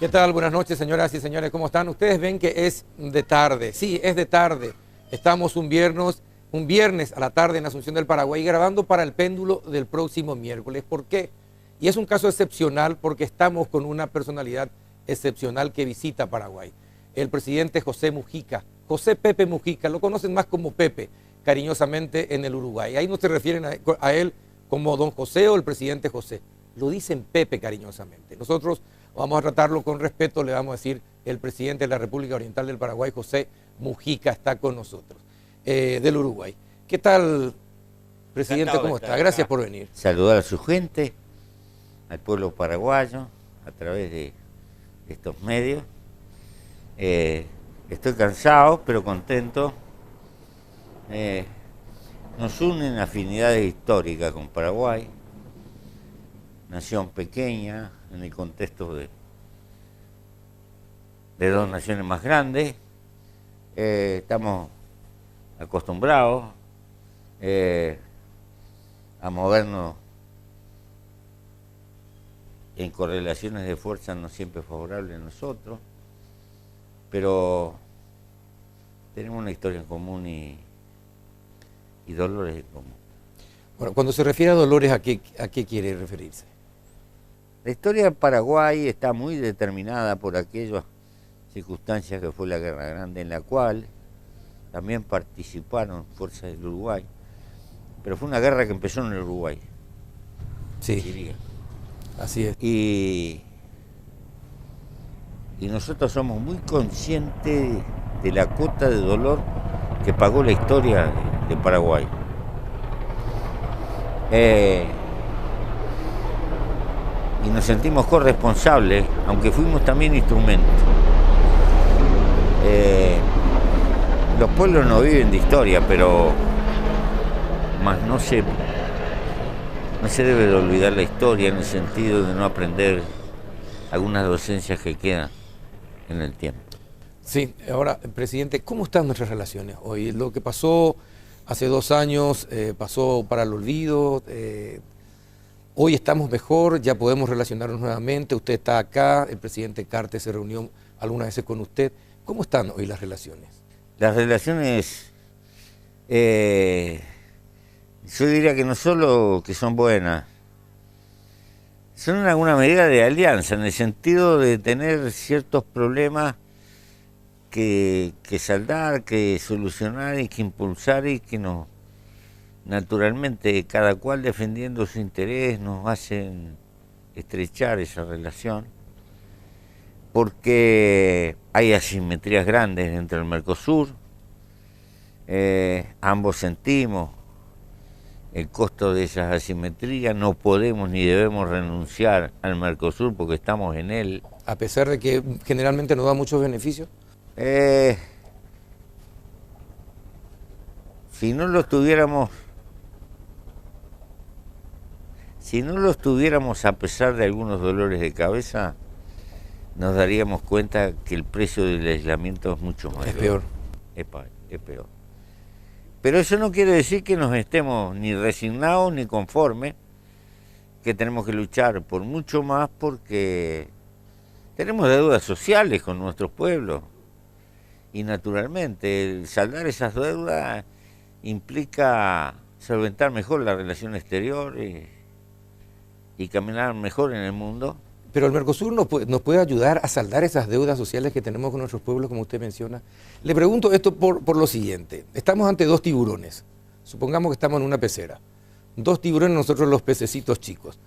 ¿Qué tal? Buenas noches, señoras y señores, ¿cómo están? Ustedes ven que es de tarde, sí, es de tarde. Estamos un viernes a la tarde en Asunción del Paraguay grabando para el péndulo del próximo miércoles. ¿Por qué? Y es un caso excepcional porque estamos con una personalidad excepcional que visita Paraguay. El presidente José Mujica, José Pepe Mujica, lo conocen más como Pepe, cariñosamente en el Uruguay. Ahí no se refieren a él como don José o el presidente José, lo dicen Pepe cariñosamente. Nosotros vamos a tratarlo con respeto, le vamos a decir el presidente de la República Oriental del Paraguay, José Mujica, está con nosotros, del Uruguay. ¿Qué tal, presidente? ¿Cómo está? Gracias por venir. Saludar a su gente, al pueblo paraguayo, a través de estos medios. Estoy cansado, pero contento. Nos unen afinidades históricas con Paraguay, nación pequeña en el contexto de dos naciones más grandes. Estamos acostumbrados a movernos en correlaciones de fuerza no siempre favorables a nosotros, pero tenemos una historia en común y dolores en común. Bueno, cuando se refiere a dolores, ¿a qué quiere referirse? La historia de Paraguay está muy determinada por aquellas circunstancias que fue la Guerra Grande, en la cual también participaron fuerzas del Uruguay, pero fue una guerra que empezó en el Uruguay. Sí, diría. Así es. Y nosotros somos muy conscientes de la cuota de dolor que pagó la historia de Paraguay. Y nos sentimos corresponsables, aunque fuimos también instrumentos. Los pueblos no viven de historia, pero más no se debe de olvidar la historia en el sentido de no aprender algunas docencias que quedan en el tiempo. Sí, ahora, presidente, ¿cómo están nuestras relaciones hoy? Lo que pasó hace 2 años pasó para el olvido. Hoy estamos mejor, ya podemos relacionarnos nuevamente. Usted está acá, el presidente Cartes se reunió algunas veces con usted. ¿Cómo están hoy las relaciones? Las relaciones, yo diría que no solo que son buenas, son en alguna medida de alianza, en el sentido de tener ciertos problemas que saldar, que solucionar y que impulsar, y que nos, naturalmente, cada cual defendiendo su interés, nos hacen estrechar esa relación, porque hay asimetrías grandes dentro del Mercosur. Ambos sentimos el costo de esas asimetrías, no podemos ni debemos renunciar al Mercosur porque estamos en él. A pesar de que generalmente nos da muchos beneficios. Si no lo tuviéramos a pesar de algunos dolores de cabeza, nos daríamos cuenta que el precio del aislamiento es mucho más. Es peor. Es peor. Pero eso no quiere decir que nos estemos ni resignados ni conformes, que tenemos que luchar por mucho más, porque tenemos deudas sociales con nuestros pueblos. Y naturalmente, el saldar esas deudas implica solventar mejor la relación exterior y caminar mejor en el mundo. Pero el Mercosur nos puede ayudar a saldar esas deudas sociales que tenemos con nuestros pueblos, como usted menciona. Le pregunto esto por lo siguiente. Estamos ante 2 tiburones. Supongamos que estamos en una pecera. 2 tiburones, nosotros los pececitos chicos.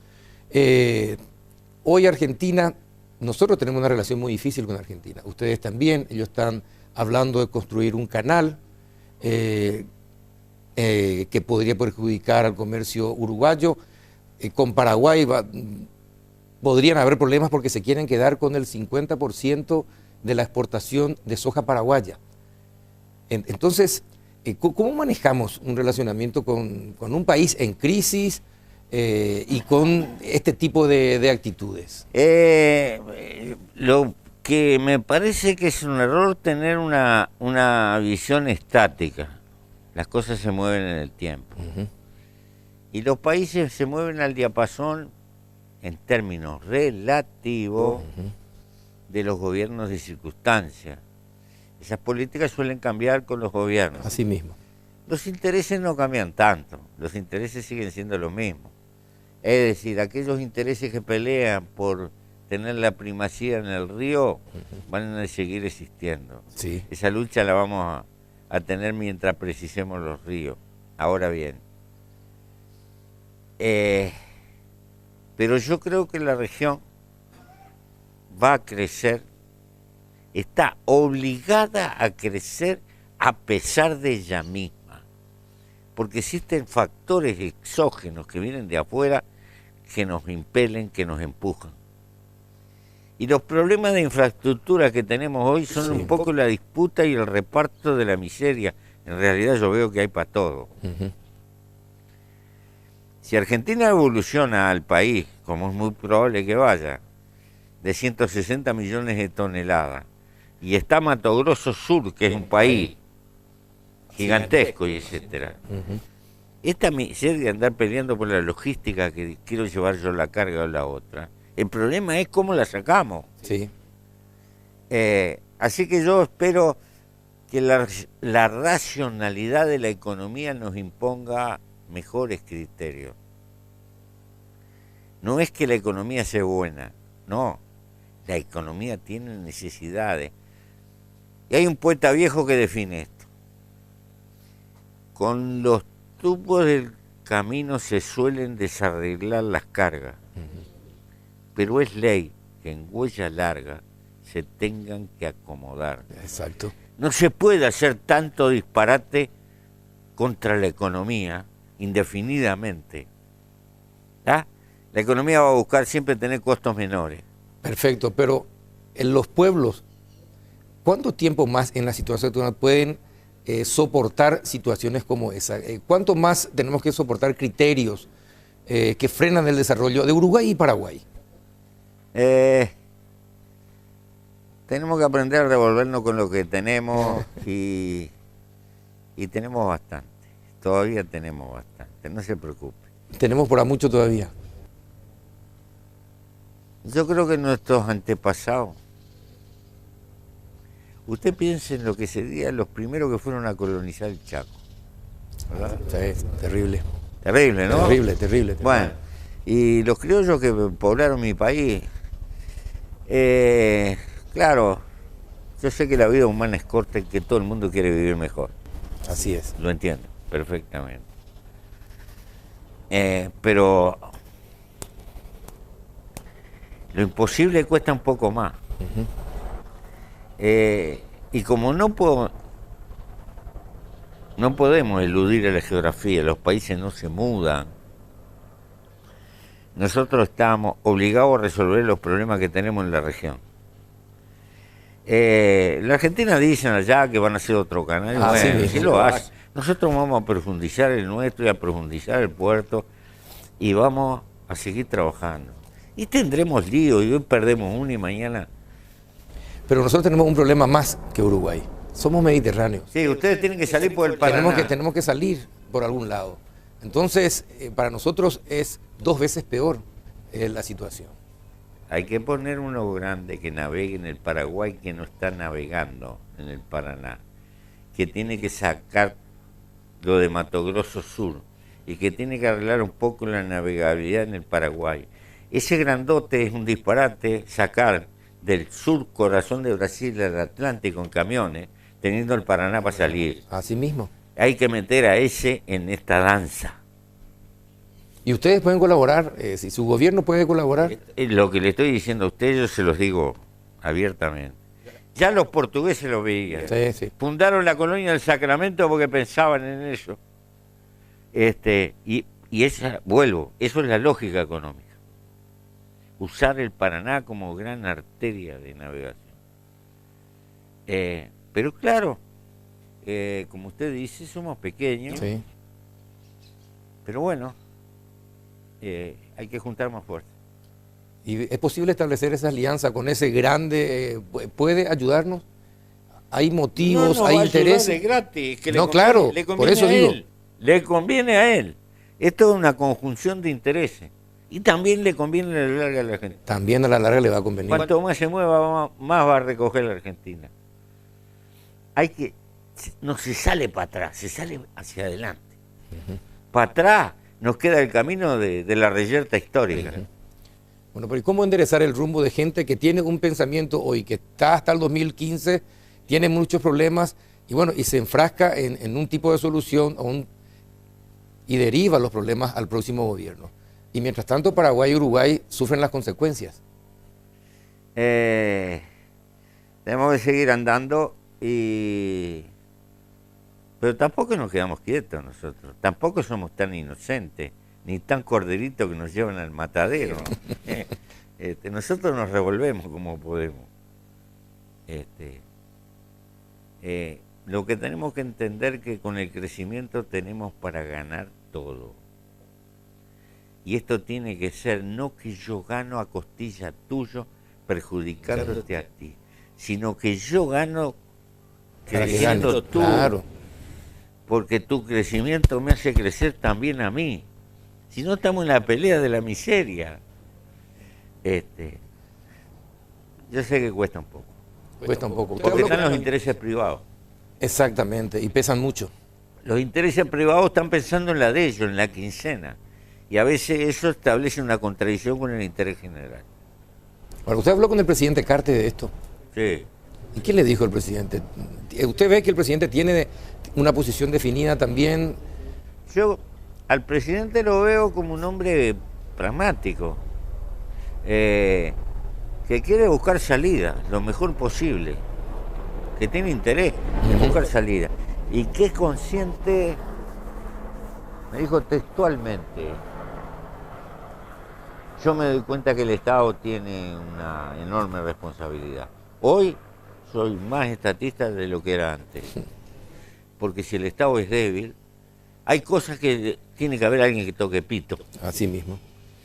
Hoy Argentina, nosotros tenemos una relación muy difícil con Argentina. Ustedes también, ellos están hablando de construir un canal que podría perjudicar al comercio uruguayo. Con Paraguay podrían haber problemas porque se quieren quedar con el 50% de la exportación de soja paraguaya. Entonces, ¿cómo manejamos un relacionamiento con un país en crisis y con este tipo de actitudes? Lo que me parece que es un error tener una visión estática. Las cosas se mueven en el tiempo. Y los países se mueven al diapasón en términos relativos de los gobiernos de circunstancia. Esas políticas suelen cambiar con los gobiernos. Así mismo. Los intereses no cambian tanto, los intereses siguen siendo los mismos. Es decir, aquellos intereses que pelean por tener la primacía en el río van a seguir existiendo. Sí. Esa lucha la vamos a tener mientras precisemos los ríos. Ahora bien, pero yo creo que la región va a crecer, está obligada a crecer a pesar de ella misma, porque existen factores exógenos que vienen de afuera que nos impelen, que nos empujan. Y los problemas de infraestructura que tenemos hoy son un poco la disputa y el reparto de la miseria. En realidad yo veo que hay para todo. Si Argentina evoluciona al país, como es muy probable que vaya, de 160 millones de toneladas, y está Mato Grosso Sur, que es un país gigantesco y etcétera. Esta miseria de andar peleando por la logística, que quiero llevar yo la carga o la otra, el problema es cómo la sacamos. Sí. Así que yo espero que la racionalidad de la economía nos imponga mejores criterios. No es que la economía sea buena, no. La economía tiene necesidades. Y hay un poeta viejo que define esto. Con los tubos del camino se suelen desarreglar las cargas, pero es ley que en huella larga se tengan que acomodar. Exacto. No se puede hacer tanto disparate contra la economía indefinidamente. ¿Ah? La economía va a buscar siempre tener costos menores. Perfecto, pero en los pueblos, ¿cuánto tiempo más en la situación actual pueden soportar situaciones como esa? ¿Cuánto más tenemos que soportar criterios que frenan el desarrollo de Uruguay y Paraguay? Tenemos que aprender a revolvernos con lo que tenemos y tenemos bastante. Todavía tenemos bastante, no se preocupe. Tenemos por mucho todavía. Yo creo que nuestros antepasados, usted piense en lo que serían los primeros que fueron a colonizar el Chaco, ¿verdad? Sí, terrible. Terrible, ¿no? Terrible, terrible. Bueno, y los criollos que poblaron mi país, claro, yo sé que la vida humana es corta y que todo el mundo quiere vivir mejor. Así es. Lo entiendo perfectamente. Pero lo imposible cuesta un poco más. Y como no podemos eludir a la geografía, los países no se mudan, nosotros estamos obligados a resolver los problemas que tenemos en la región. La Argentina dicen allá que van a hacer otro canal, bueno, sí lo hace. Nosotros vamos a profundizar el nuestro y a profundizar el puerto y vamos a seguir trabajando. Y tendremos lío, y hoy perdemos uno y mañana... Pero nosotros tenemos un problema más que Uruguay. Somos mediterráneos. Sí, ustedes tienen que salir por el Paraná. Tenemos que salir por algún lado. Entonces, para nosotros es 2 veces peor la situación. Hay que poner uno grande que navegue en el Paraguay, que no está navegando en el Paraná, que tiene que sacar lo de Mato Grosso Sur y que tiene que arreglar un poco la navegabilidad en el Paraguay. Ese grandote es un disparate sacar del sur corazón de Brasil al Atlántico en camiones, teniendo el Paraná para salir. Así mismo. Hay que meter a ese en esta danza. ¿Y ustedes pueden colaborar? Si su gobierno puede colaborar. Lo que le estoy diciendo a ustedes, yo se los digo abiertamente. Ya los portugueses lo veían. Sí, sí. Fundaron la colonia del Sacramento porque pensaban en eso. Y esa, vuelvo, eso es la lógica económica. Usar el Paraná como gran arteria de navegación. Pero claro, como usted dice, somos pequeños. Sí. Pero bueno, hay que juntar más fuerza. ¿Y es posible establecer esa alianza con ese grande? ¿Puede ayudarnos? ¿Hay motivos, hay intereses? De gratis, que no, claro, por eso digo. Le conviene a él. Esto es una conjunción de intereses. Y también le conviene a la larga a la Argentina. También a la larga le va a convenir. Cuanto más se mueva, más va a recoger la Argentina. No se sale para atrás, se sale hacia adelante. Para atrás nos queda el camino de la reyerta histórica. Bueno, pero ¿y cómo enderezar el rumbo de gente que tiene un pensamiento hoy, que está hasta el 2015, tiene muchos problemas y bueno, y se enfrasca en un tipo de solución y deriva los problemas al próximo gobierno? Y mientras tanto, Paraguay y Uruguay sufren las consecuencias. Tenemos que seguir andando, pero tampoco nos quedamos quietos nosotros. Tampoco somos tan inocentes, ni tan corderitos que nos llevan al matadero. Nosotros nos revolvemos como podemos. Lo que tenemos que entender que con el crecimiento tenemos para ganar todo. Y esto tiene que ser no que yo gano a costilla tuyo perjudicándote a ti, sino que yo gano creciendo tú. Claro. Porque tu crecimiento me hace crecer también a mí. Si no, estamos en la pelea de la miseria. Yo sé que cuesta un poco. Cuesta un poco. Porque están los intereses privados. Exactamente, y pesan mucho. Los intereses privados están pensando en la de ellos, en la quincena. Y a veces eso establece una contradicción con el interés general. Ahora, ¿usted habló con el presidente Cartes de esto? Sí. ¿Y qué le dijo el presidente? ¿Usted ve que el presidente tiene una posición definida también? Yo al presidente lo veo como un hombre pragmático, que quiere buscar salida lo mejor posible, que tiene interés en buscar salida y que es consciente, me dijo textualmente, yo me doy cuenta que el Estado tiene una enorme responsabilidad. Hoy soy más estatista de lo que era antes, porque si el Estado es débil, hay cosas que tiene que haber alguien que toque pito. Así mismo,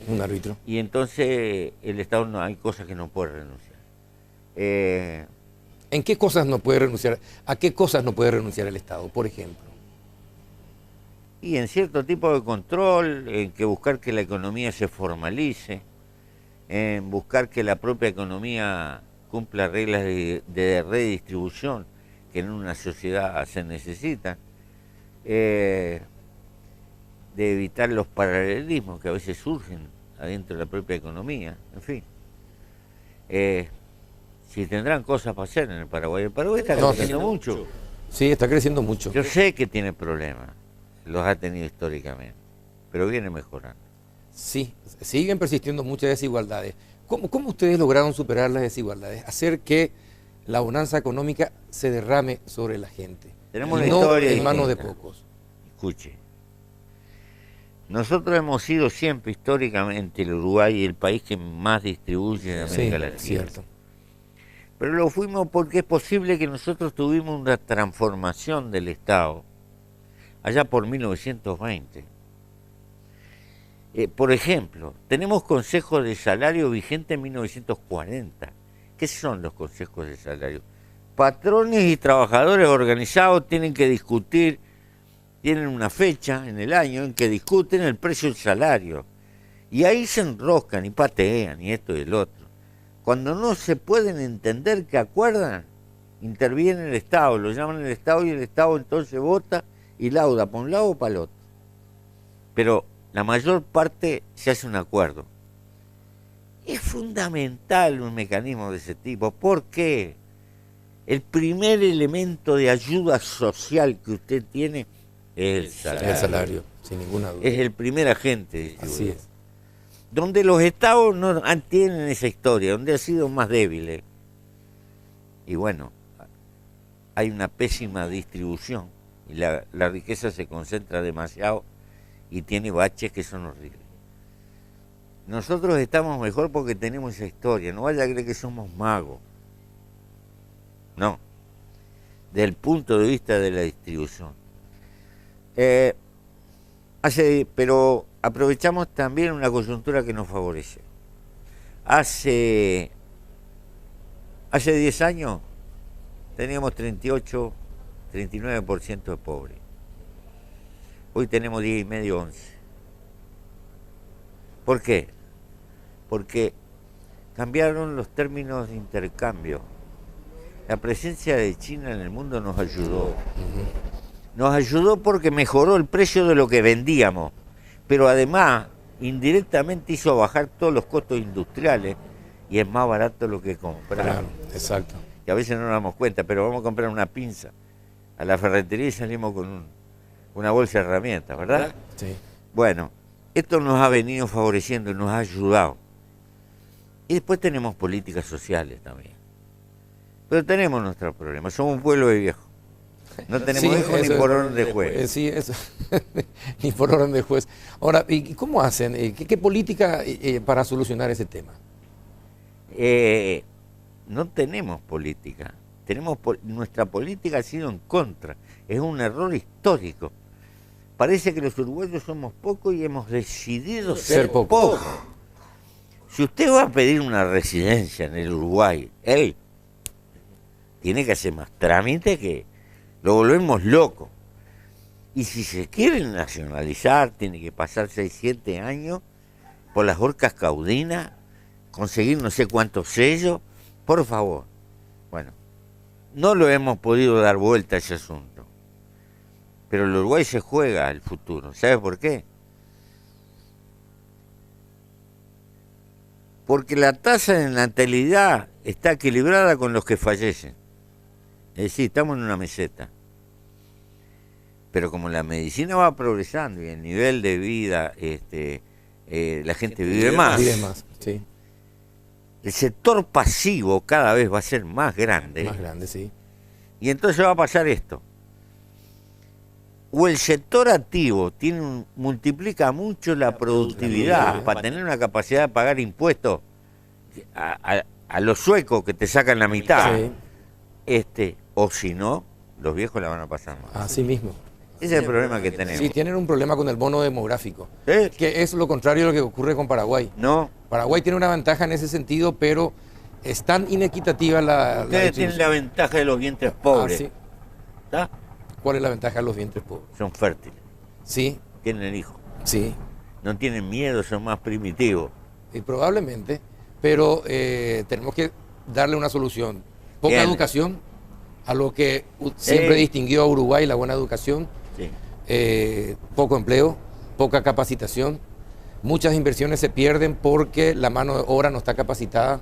un árbitro. Y entonces el Estado no, hay cosas que no puede renunciar. ¿En qué cosas no puede renunciar? ¿A qué cosas no puede renunciar el Estado, por ejemplo? Y en cierto tipo de control, en que buscar que la economía se formalice, en buscar que la propia economía cumpla reglas de redistribución que en una sociedad se necesitan, de evitar los paralelismos que a veces surgen adentro de la propia economía, en fin. Si tendrán cosas para hacer en el Paraguay. El Paraguay está creciendo mucho. Sí, está creciendo mucho. Yo sé que tiene problemas, los ha tenido históricamente, pero viene mejorando. Sí, siguen persistiendo muchas desigualdades. ¿Cómo ustedes lograron superar las desigualdades? Hacer que la bonanza económica se derrame sobre la gente. Tenemos y una no historia en manos de distinta. pocos. Escuche, nosotros hemos sido siempre históricamente el Uruguay el país que más distribuye en América Sí, Latina. cierto. Pero lo fuimos porque es posible que nosotros tuvimos una transformación del Estado allá por 1920. Por ejemplo, tenemos consejos de salario vigentes en 1940. ¿Qué son los consejos de salario? Patrones y trabajadores organizados tienen que discutir, tienen una fecha en el año en que discuten el precio del salario. Y ahí se enroscan y patean y esto y el otro. Cuando no se pueden entender que acuerdan, interviene el Estado, lo llaman el Estado y el Estado entonces vota y lauda para un lado o para el otro. Pero la mayor parte se hace un acuerdo. Es fundamental un mecanismo de ese tipo. ¿Por qué? El primer elemento de ayuda social que usted tiene es el salario. El salario, sin ninguna duda. Es el primer agente. Así es. Donde los estados no tienen esa historia, donde ha sido más débiles. Y bueno, hay una pésima distribución y la riqueza se concentra demasiado y tiene baches que son horribles. Nosotros estamos mejor porque tenemos esa historia, no vaya a creer que somos magos. No, desde el punto de vista de la distribución. Pero aprovechamos también una coyuntura que nos favorece. Hace 10 años teníamos 38, 39% de pobres. Hoy tenemos 10,5, 11. ¿Por qué? porque cambiaron los términos de intercambio. La presencia de China en el mundo nos ayudó. Nos ayudó porque mejoró el precio de lo que vendíamos, pero además indirectamente hizo bajar todos los costos industriales y es más barato lo que comprar. Claro, exacto. Y a veces no nos damos cuenta, pero vamos a comprar una pinza a la ferretería y salimos con una bolsa de herramientas, ¿verdad? Sí. Bueno, esto nos ha venido favoreciendo y nos ha ayudado. Y después tenemos políticas sociales también. Pero tenemos nuestros problemas, somos un pueblo de viejos. No tenemos Sí, hijos ni eso por es- orden de juez. Sí, eso. Ni por orden de juez. Ahora, ¿y cómo hacen? ¿Qué política para solucionar ese tema? No tenemos política. Nuestra política ha sido en contra. Es un error histórico. Parece que los uruguayos somos pocos y hemos decidido ser pocos. Si usted va a pedir una residencia en el Uruguay, él tiene que hacer más trámite que lo volvemos loco. Y si se quiere nacionalizar, tiene que pasar 6, 7 años por las horcas caudinas, conseguir no sé cuántos sellos, por favor. Bueno, no lo hemos podido dar vuelta a ese asunto. Pero el Uruguay se juega al futuro. ¿Sabe por qué? Porque la tasa de natalidad está equilibrada con los que fallecen. Es decir, estamos en una meseta. Pero como la medicina va progresando y el nivel de vida, la gente vive más, Vive más, sí. el sector pasivo cada vez va a ser más grande. Más grande, sí. Y entonces va a pasar esto. O el sector activo multiplica mucho la productividad para tener una capacidad de pagar impuestos a los suecos que te sacan la mitad. Sí. O si no, los viejos la van a pasar mal. Así mismo. Ese es el problema que tenemos. Sí, tienen un problema con el bono demográfico, ¿Eh? que es lo contrario de lo que ocurre con Paraguay. No, Paraguay tiene una ventaja en ese sentido, pero es tan inequitativa la ustedes tienen la ventaja de los vientres pobres. sí. ¿Está? ¿Cuál es la ventaja de los vientres pobres? Son fértiles, Sí, tienen hijos, sí, no tienen miedo, son más primitivos. y probablemente, pero tenemos que darle una solución. Poca Bien. educación, a lo que siempre Sí. distinguió a Uruguay, la buena educación, Sí. poco empleo, poca capacitación, muchas inversiones se pierden porque la mano de obra no está capacitada.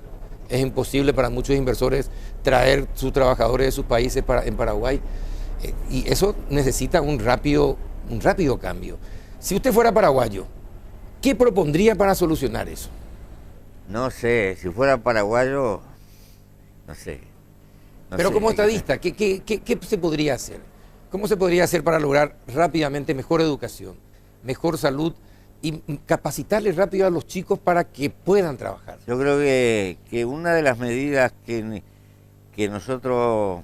Es imposible para muchos inversores traer sus trabajadores de sus países en Paraguay. Y eso necesita un rápido cambio. Si usted fuera paraguayo, ¿qué propondría para solucionar eso? No sé, si fuera paraguayo, no sé. No Pero sé, como hay que- estadista, ¿qué se podría hacer? ¿Cómo se podría hacer para lograr rápidamente mejor educación, mejor salud y capacitarles rápido a los chicos para que puedan trabajar? Yo creo que una de las medidas que nosotros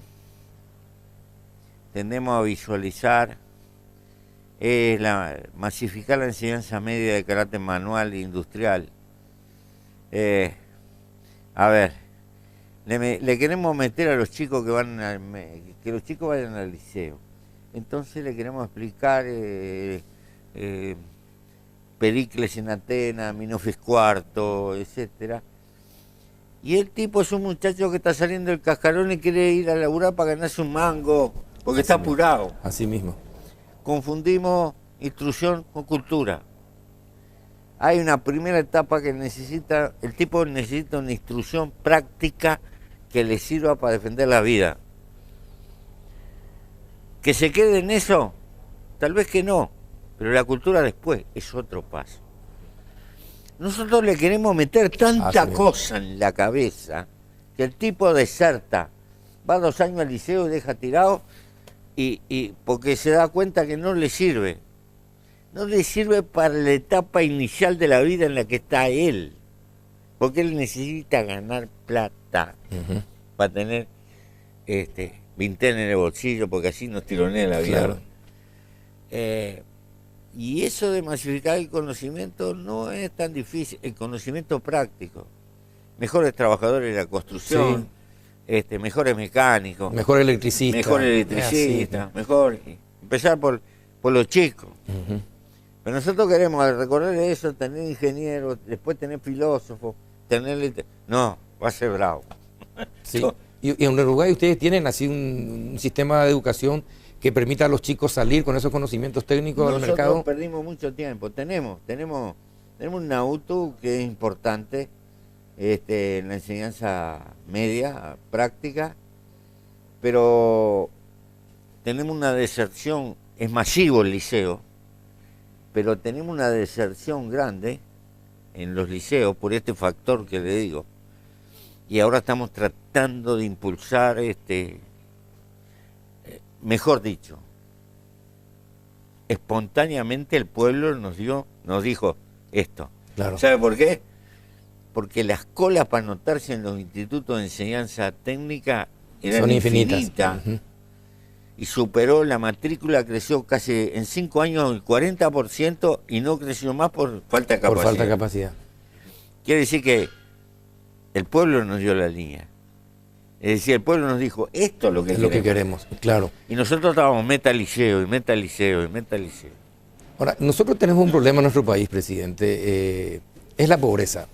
tendemos a visualizar es masificar la enseñanza media de carácter manual e industrial. A ver, le queremos meter a los chicos que los chicos vayan al liceo. Entonces le queremos explicar Pericles en Atenas, Minofis IV, etcétera. Y el tipo es un muchacho que está saliendo del cascarón y quiere ir a laburar para ganarse un mango, porque está apurado. Así mismo. Confundimos instrucción con cultura. Hay una primera etapa que el tipo necesita una instrucción práctica que le sirva para defender la vida. Que se quede en eso, tal vez que no, pero la cultura después es otro paso. Nosotros le queremos meter tanta cosa en la cabeza que el tipo deserta, va 2 años al liceo y deja tirado y porque se da cuenta que no le sirve. No le sirve para la etapa inicial de la vida en la que está él, porque él necesita ganar plata para tener vintena en el bolsillo, porque así nos tironea la vida. Claro. Y eso de masificar el conocimiento no es tan difícil, el conocimiento práctico. Mejores trabajadores de la construcción, mejores mecánicos, Mejor electricista. mejor electricista, mejor. Empezar por los chicos. Pero nosotros queremos recorrer eso, tener ingenieros, después tener filósofos, no, va a ser bravo. Sí. Y en Uruguay ustedes tienen así un sistema de educación que permita a los chicos salir con esos conocimientos técnicos al mercado. Nosotros perdimos mucho tiempo. Tenemos un auto que es importante en la enseñanza media, práctica, pero tenemos una deserción, es masivo el liceo, pero tenemos una deserción grande en los liceos por este factor que le digo. Y ahora estamos tratando de impulsar, mejor dicho, espontáneamente el pueblo nos dijo esto. Claro. ¿Sabe por qué? Porque las colas para anotarse en los institutos de enseñanza técnica eran infinitas. Y superó la matrícula, creció casi en 5 años el 40% y no creció más por falta de capacidad. Por falta de capacidad. Quiere decir que el pueblo nos dio la línea. Es decir, el pueblo nos dijo, esto es lo que queremos. Claro. Y nosotros estábamos meta liceo, y meta liceo, y meta liceo. Ahora, nosotros tenemos un problema en nuestro país, presidente, es la pobreza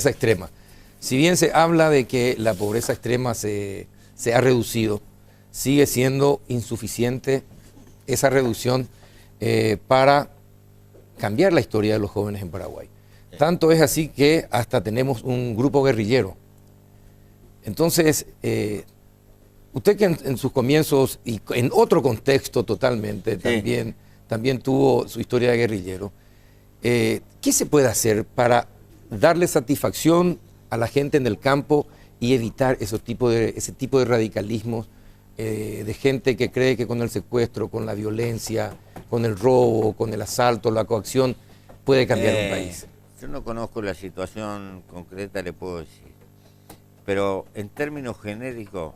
extrema. Si bien se habla de que la pobreza extrema se ha reducido, sigue siendo insuficiente esa reducción para cambiar la historia de los jóvenes en Paraguay. Tanto es así que hasta tenemos un grupo guerrillero. Entonces, usted que en sus comienzos y en otro contexto totalmente también tuvo su historia de guerrillero, ¿qué se puede hacer para darle satisfacción a la gente en el campo y evitar ese tipo de radicalismos de gente que cree que con el secuestro, con la violencia, con el robo, con el asalto, la coacción, puede cambiar un país? Yo no conozco la situación concreta, le puedo decir. Pero en términos genéricos,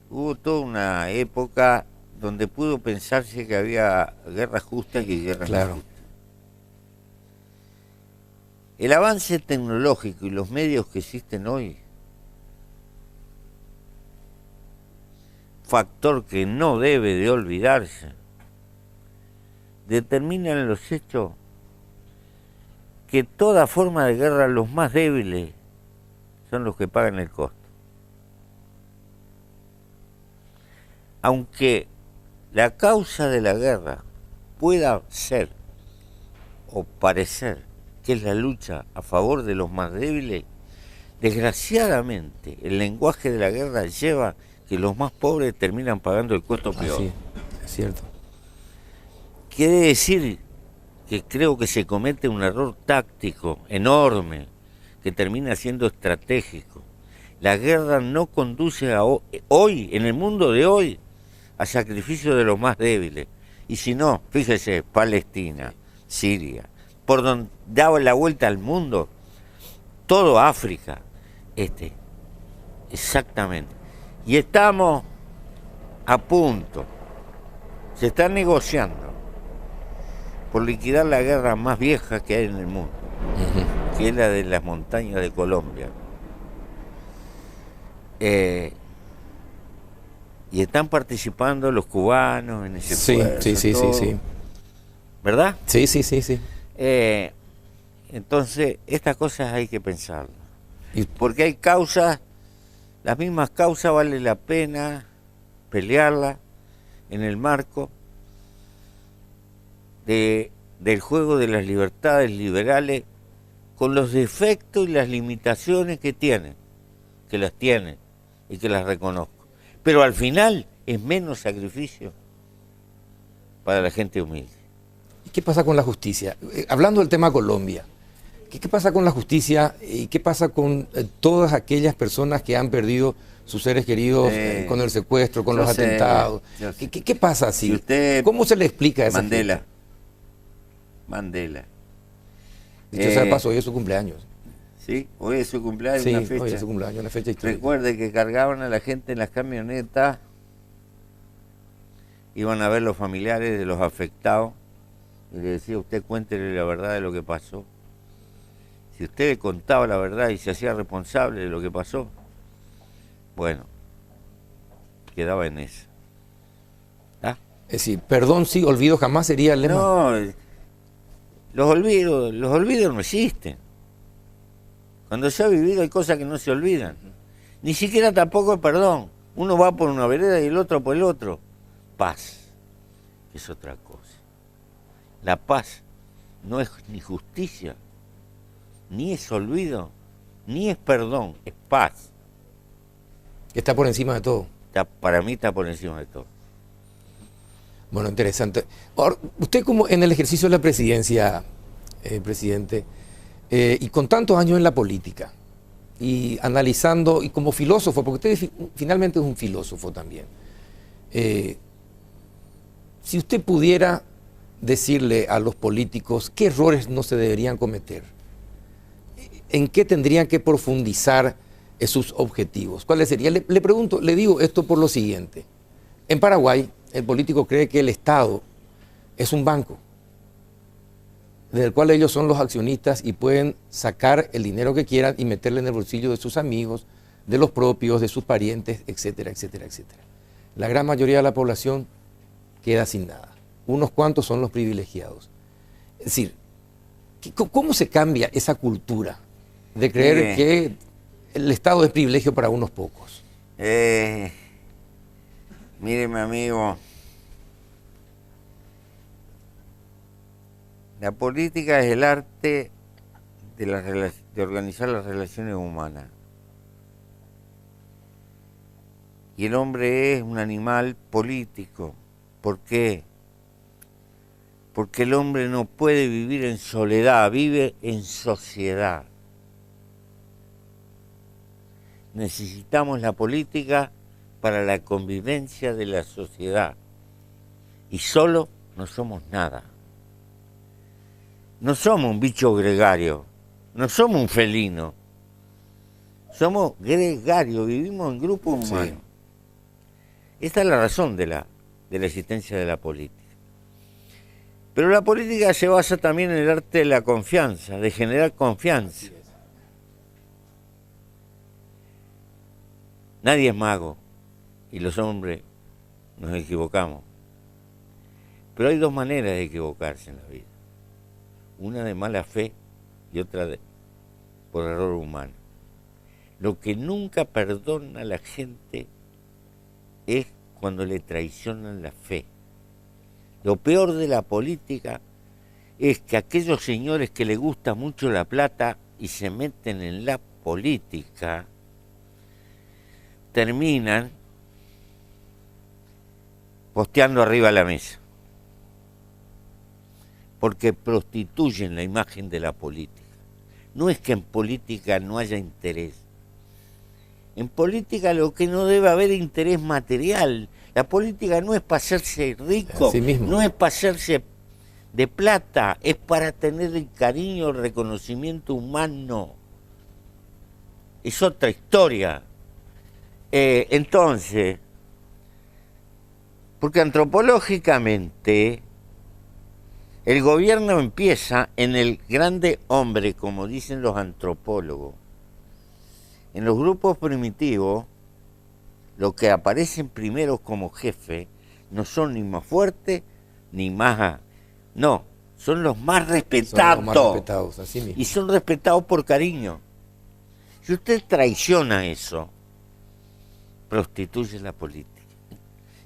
hubo toda una época donde pudo pensarse que había guerras justas y guerras injustas. El avance tecnológico y los medios que existen hoy, factor que no debe de olvidarse, determinan en los hechos que toda forma de guerra, los más débiles son los que pagan el costo. Aunque la causa de la guerra pueda ser o parecer que es la lucha a favor de los más débiles, desgraciadamente el lenguaje de la guerra lleva que los más pobres terminan pagando el costo peor. Sí, es cierto. Quiere decir que creo que se comete un error táctico enorme que termina siendo estratégico. La guerra no conduce hoy, en el mundo de hoy, a sacrificio de los más débiles. Y si no, fíjese, Palestina, Siria, por donde daba la vuelta al mundo, todo África, exactamente. Y estamos a punto, se está negociando por liquidar la guerra más vieja que hay en el mundo, que es la de las montañas de Colombia. Y están participando los cubanos en ese esfuerzo. Sí. ¿Verdad? Sí. Entonces, estas cosas hay que pensarlas. Porque hay causas, las mismas causas vale la pena pelearlas en el marco del juego de las libertades liberales, con los defectos y las limitaciones que tienen, que las tienen y que las reconozco. Pero al final es menos sacrificio para la gente humilde. ¿Y qué pasa con la justicia? Hablando del tema Colombia, ¿qué pasa con la justicia y qué pasa con todas aquellas personas que han perdido sus seres queridos con el secuestro, con los atentados? ¿Qué pasa así? ¿Cómo se le explica a esa gente? Mandela. Dicho sea de paso, hoy es su cumpleaños. Sí, hoy es su cumpleaños, sí, una fecha. Hoy es su cumpleaños, una fecha histórica. Recuerde que cargaban a la gente en las camionetas, iban a ver los familiares de los afectados y le decía, usted cuéntele la verdad de lo que pasó. Si usted le contaba la verdad y se hacía responsable de lo que pasó, bueno, quedaba en eso. ¿Ah? Es decir, perdón sí, olvido jamás sería el lema. No, los olvidos no existen. Cuando se ha vivido hay cosas que no se olvidan. Ni siquiera tampoco el perdón. Uno va por una vereda y el otro por el otro. Paz, que es otra cosa. La paz no es ni justicia, ni es olvido, ni es perdón, es paz. Está por encima de todo. Para mí está por encima de todo. Bueno, interesante. Ahora, usted como en el ejercicio de la presidencia, presidente, y con tantos años en la política, y analizando, y como filósofo, porque usted finalmente es un filósofo también, si usted pudiera decirle a los políticos qué errores no se deberían cometer, en qué tendrían que profundizar sus objetivos, ¿cuáles serían? Le pregunto, le digo esto por lo siguiente. En Paraguay, el político cree que el Estado es un banco, del cual ellos son los accionistas y pueden sacar el dinero que quieran y meterle en el bolsillo de sus amigos, de los propios, de sus parientes, etcétera, etcétera, etcétera. La gran mayoría de la población queda sin nada. Unos cuantos son los privilegiados. Es decir, ¿cómo se cambia esa cultura de creer que el Estado es privilegio para unos pocos? Mire, mi amigo, la política es el arte de organizar las relaciones humanas. Y el hombre es un animal político. ¿Por qué? Porque el hombre no puede vivir en soledad, vive en sociedad. Necesitamos la política para la convivencia de la sociedad. Y solo no somos nada. No somos un bicho gregario, no somos un felino. Somos gregarios, vivimos en grupos humanos. Sí. Esta es la razón de la existencia de la política. Pero la política se basa también en el arte de la confianza, de generar confianza. Nadie es mago y los hombres nos equivocamos. Pero hay dos maneras de equivocarse en la vida. Una de mala fe y otra por error humano. Lo que nunca perdona a la gente es cuando le traicionan la fe. Lo peor de la política es que aquellos señores que les gusta mucho la plata y se meten en la política terminan posteando arriba la mesa, porque prostituyen la imagen de la política. No es que en política no haya interés. En política lo que no debe haber interés material. La política no es para hacerse rico, no es para hacerse de plata, es para tener el cariño, el reconocimiento humano. Es otra historia. Entonces, porque antropológicamente el gobierno empieza en el grande hombre, como dicen los antropólogos. En los grupos primitivos, los que aparecen primero como jefe no son ni más fuertes ni más... No, son los más respetados. Son los más respetados, así mismo. Y son respetados por cariño. Si usted traiciona eso, prostituye la política.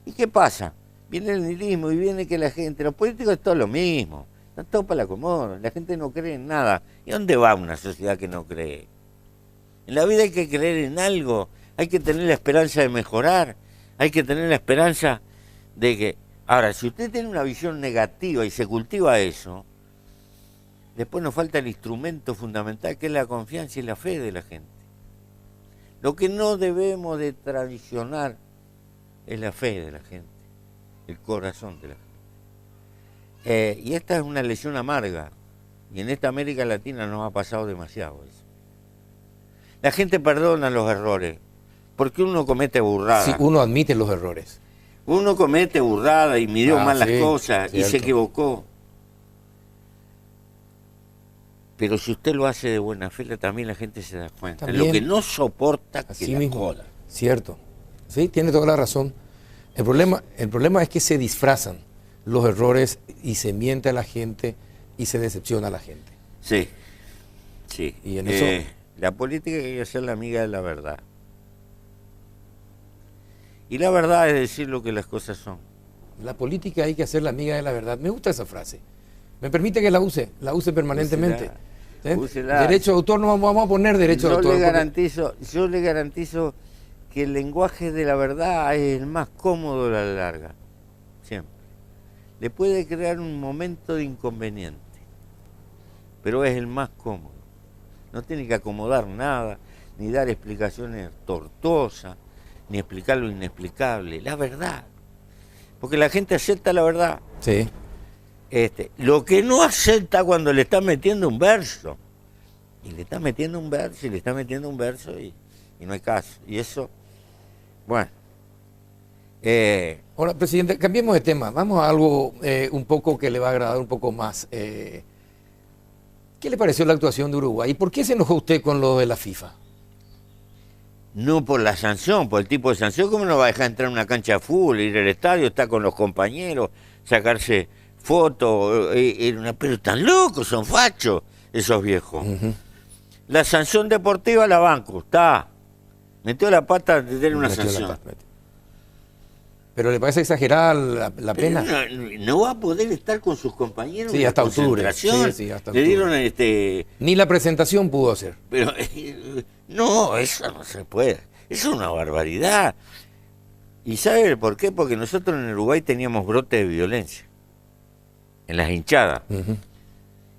¿Y qué pasa? Viene el nihilismo y viene que la gente, los políticos es todo lo mismo, están todos para la acomodo, la gente no cree en nada. ¿Y dónde va una sociedad que no cree? En la vida hay que creer en algo, hay que tener la esperanza de mejorar, hay que tener la esperanza de que... Ahora, si usted tiene una visión negativa y se cultiva eso, después nos falta el instrumento fundamental que es la confianza y la fe de la gente. Lo que no debemos de traicionar es la fe de la gente, el corazón de la gente. Y esta es una lesión amarga, y en esta América Latina nos ha pasado demasiado eso. La gente perdona los errores, porque uno comete burradas. Sí, uno admite los errores. Uno comete burradas y midió mal las cosas, cierto, y se equivocó. Pero si usted lo hace de buena fe, también la gente se da cuenta. Lo que no soporta que la joda. Cierto. Sí, tiene toda la razón. El problema es que se disfrazan los errores y se miente a la gente y se decepciona a la gente. Sí, sí. Y en eso... La política hay que ser la amiga de la verdad. Y la verdad es decir lo que las cosas son. La política hay que hacer la amiga de la verdad. Me gusta esa frase. ¿Me permite que la use permanentemente? Úsela. Derecho de autor, no vamos a poner derecho de autor. Yo le garantizo que el lenguaje de la verdad es el más cómodo a la larga. Siempre. Le puede crear un momento de inconveniente, pero es el más cómodo. No tiene que acomodar nada, ni dar explicaciones tortuosas, ni explicar lo inexplicable. La verdad. Porque la gente acepta la verdad. Sí. Lo que no acepta cuando le está metiendo un verso. Y le está metiendo un verso, y le está metiendo un verso, y no hay caso. Y eso, bueno. Ahora, presidente, cambiemos de tema. Vamos a algo un poco que le va a agradar un poco más. ¿Qué le pareció la actuación de Uruguay? ¿Y por qué se enojó usted con lo de la FIFA? No por la sanción, por el tipo de sanción. ¿Cómo no va a dejar entrar a una cancha de fútbol, ir al estadio, estar con los compañeros, sacarse fotos? Pero están locos, son fachos esos viejos. La sanción deportiva la banco, está. Metió la pata de tener una sanción. ¿Pero le parece exagerada la pena? No va a poder estar con sus compañeros. Sí, hasta octubre. Sí, hasta le octubre. dieron Ni la presentación pudo hacer. Pero no, eso no se puede. Eso es una barbaridad. ¿Y sabe por qué? Porque nosotros en Uruguay teníamos brote de violencia en las hinchadas.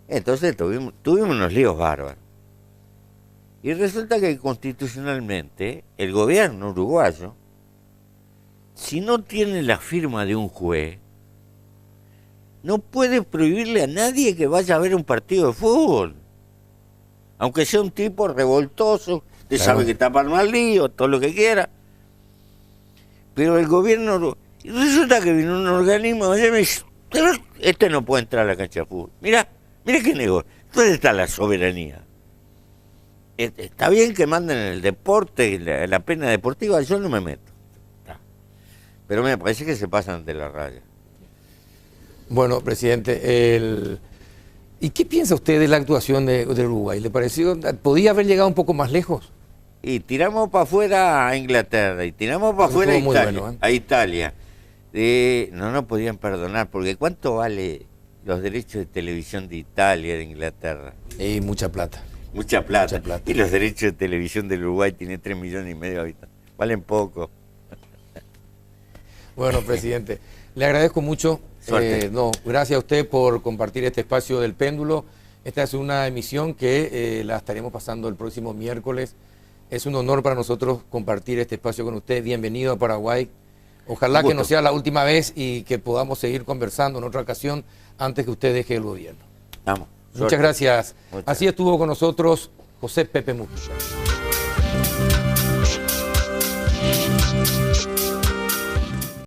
Entonces tuvimos unos líos bárbaros. Y resulta que constitucionalmente el gobierno uruguayo, si no tiene la firma de un juez, no puede prohibirle a nadie que vaya a ver un partido de fútbol. Aunque sea un tipo revoltoso, usted sabe que está para mal lío, todo lo que quiera. Pero el gobierno... Y resulta que vino un organismo y me dice, este no puede entrar a la cancha de fútbol. Mira qué negocio. ¿Dónde está la soberanía? Está bien que manden el deporte, la pena deportiva, yo no me meto. Pero me parece que se pasan de la raya. Bueno, presidente, ¿y qué piensa usted de la actuación de Uruguay? ¿Le pareció, podía haber llegado un poco más lejos? Y tiramos para afuera a Inglaterra, y tiramos para afuera a Italia. No nos podían perdonar, porque ¿cuánto vale los derechos de televisión de Italia, de Inglaterra? Mucha plata. Mucha plata. Y los derechos de televisión del Uruguay tienen 3,5 millones de habitantes. Valen poco. Bueno, presidente, le agradezco mucho. Gracias a usted por compartir este espacio del péndulo. Esta es una emisión que la estaremos pasando el próximo miércoles. Es un honor para nosotros compartir este espacio con usted. Bienvenido a Paraguay. Ojalá que no sea la última vez y que podamos seguir conversando en otra ocasión antes que usted deje el gobierno. Vamos. Muchas gracias. Así estuvo con nosotros José Pepe Mujica.